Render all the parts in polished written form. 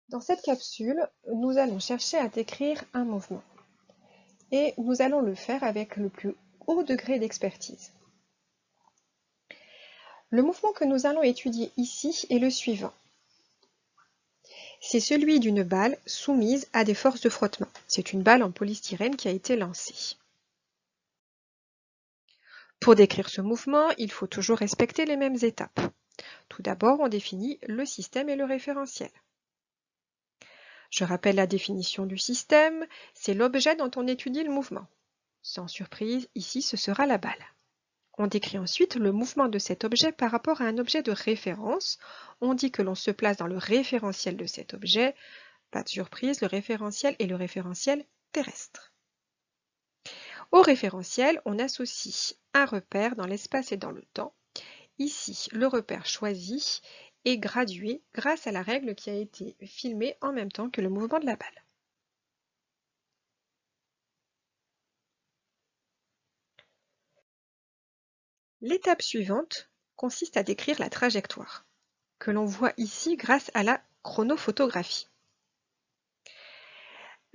Dans cette capsule, nous allons chercher à décrire un mouvement et nous allons le faire avec le plus haut degré d'expertise. Le mouvement que nous allons étudier ici est le suivant. C'est celui d'une balle soumise à des forces de frottement. C'est une balle en polystyrène qui a été lancée. Pour décrire ce mouvement, il faut toujours respecter les mêmes étapes. Tout d'abord, on définit le système et le référentiel. Je rappelle la définition du système, c'est l'objet dont on étudie le mouvement. Sans surprise, ici ce sera la balle. On décrit ensuite le mouvement de cet objet par rapport à un objet de référence. On dit que l'on se place dans le référentiel de cet objet. Pas de surprise, le référentiel est le référentiel terrestre. Au référentiel, on associe un repère dans l'espace et dans le temps. Ici, le repère choisi est gradué grâce à la règle qui a été filmée en même temps que le mouvement de la balle. L'étape suivante consiste à décrire la trajectoire, que l'on voit ici grâce à la chronophotographie.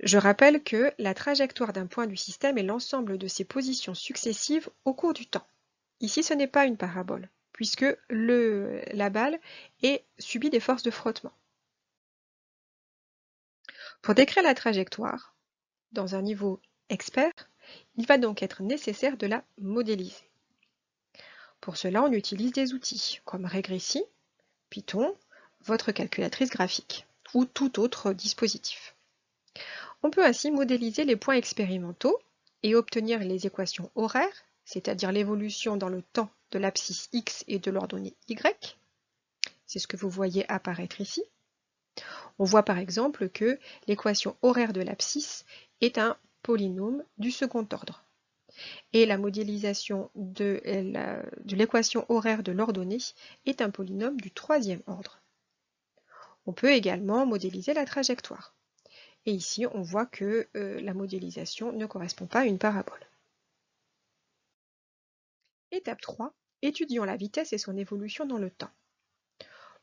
Je rappelle que la trajectoire d'un point du système est l'ensemble de ses positions successives au cours du temps. Ici, ce n'est pas une parabole, puisque la balle subit des forces de frottement. Pour décrire la trajectoire, dans un niveau expert, il va donc être nécessaire de la modéliser. Pour cela, on utilise des outils comme Regressi, Python, votre calculatrice graphique ou tout autre dispositif. On peut ainsi modéliser les points expérimentaux et obtenir les équations horaires, c'est-à-dire l'évolution dans le temps de l'abscisse x et de l'ordonnée y. C'est ce que vous voyez apparaître ici. On voit par exemple que l'équation horaire de l'abscisse est un polynôme du second ordre. Et la modélisation de l'équation horaire de l'ordonnée est un polynôme du troisième ordre. On peut également modéliser la trajectoire. Et ici, on voit que la modélisation ne correspond pas à une parabole. Étape 3. Étudions la vitesse et son évolution dans le temps.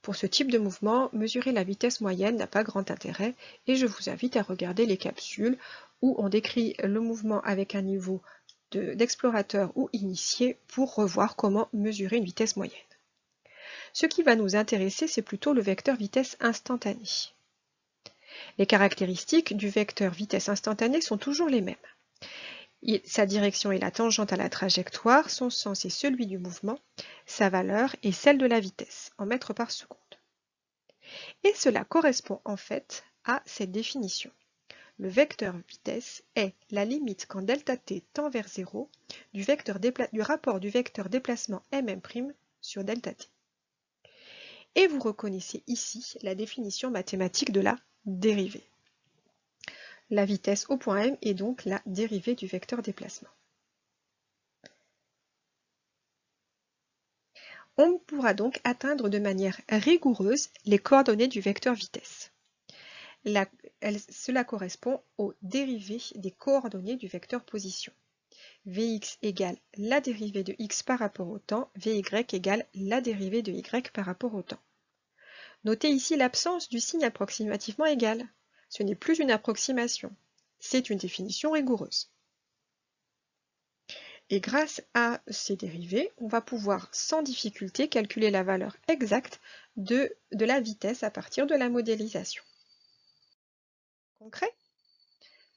Pour ce type de mouvement, mesurer la vitesse moyenne n'a pas grand intérêt et je vous invite à regarder les capsules où on décrit le mouvement avec un niveau d'explorateur ou initié pour revoir comment mesurer une vitesse moyenne. Ce qui va nous intéresser, c'est plutôt le vecteur vitesse instantanée. Les caractéristiques du vecteur vitesse instantanée sont toujours les mêmes. Sa direction est la tangente à la trajectoire, son sens est celui du mouvement, sa valeur est celle de la vitesse, en mètres par seconde. Et cela correspond en fait à cette définition. Le vecteur vitesse est la limite quand ΔT tend vers 0 du rapport du vecteur déplacement mm' sur ΔT. Et vous reconnaissez ici la définition mathématique de la dérivée. La vitesse au point M est donc la dérivée du vecteur déplacement. On pourra donc atteindre de manière rigoureuse les coordonnées du vecteur vitesse. Cela correspond aux dérivées des coordonnées du vecteur position. Vx égale la dérivée de x par rapport au temps, Vy égale la dérivée de y par rapport au temps. Notez ici l'absence du signe approximativement égal. Ce n'est plus une approximation, c'est une définition rigoureuse. Et grâce à ces dérivées, on va pouvoir sans difficulté calculer la valeur exacte de la vitesse à partir de la modélisation. Concret ?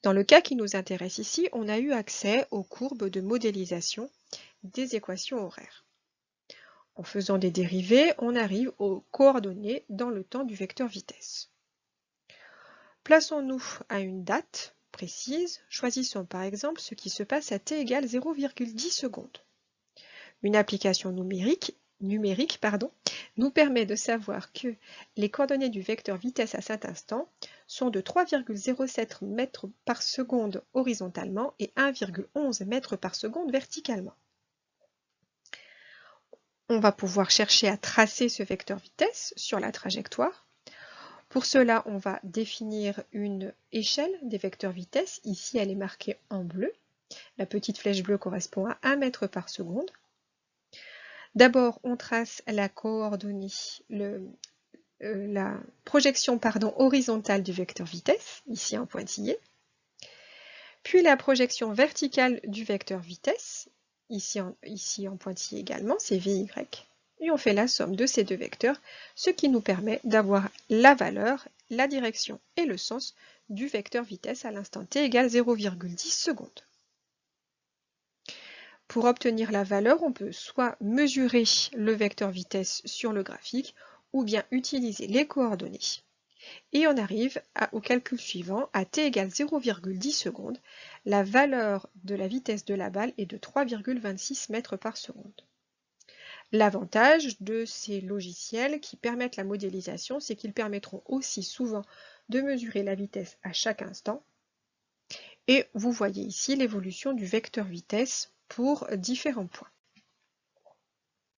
Dans le cas qui nous intéresse ici, on a eu accès aux courbes de modélisation des équations horaires. En faisant des dérivées, on arrive aux coordonnées dans le temps du vecteur vitesse. Plaçons-nous à une date précise, choisissons par exemple ce qui se passe à t égale 0,10 secondes. Une application numérique nous permet de savoir que les coordonnées du vecteur vitesse à cet instant sont de 3,07 mètres par seconde horizontalement et 1,11 mètres par seconde verticalement. On va pouvoir chercher à tracer ce vecteur vitesse sur la trajectoire. Pour cela, on va définir une échelle des vecteurs vitesse. Ici, elle est marquée en bleu. La petite flèche bleue correspond à 1 mètre par seconde. D'abord, on trace la coordonnée, la projection horizontale du vecteur vitesse, ici en pointillé, puis la projection verticale du vecteur vitesse, ici en pointillé également, c'est VY, et on fait la somme de ces deux vecteurs, ce qui nous permet d'avoir la valeur, la direction et le sens du vecteur vitesse à l'instant t égale 0,10 secondes. Pour obtenir la valeur, on peut soit mesurer le vecteur vitesse sur le graphique, ou bien utiliser les coordonnées. Et on arrive au calcul suivant, à t égale 0,10 secondes, la valeur de la vitesse de la balle est de 3,26 mètres par seconde. L'avantage de ces logiciels qui permettent la modélisation, c'est qu'ils permettront aussi souvent de mesurer la vitesse à chaque instant. Et vous voyez ici l'évolution du vecteur vitesse pour différents points.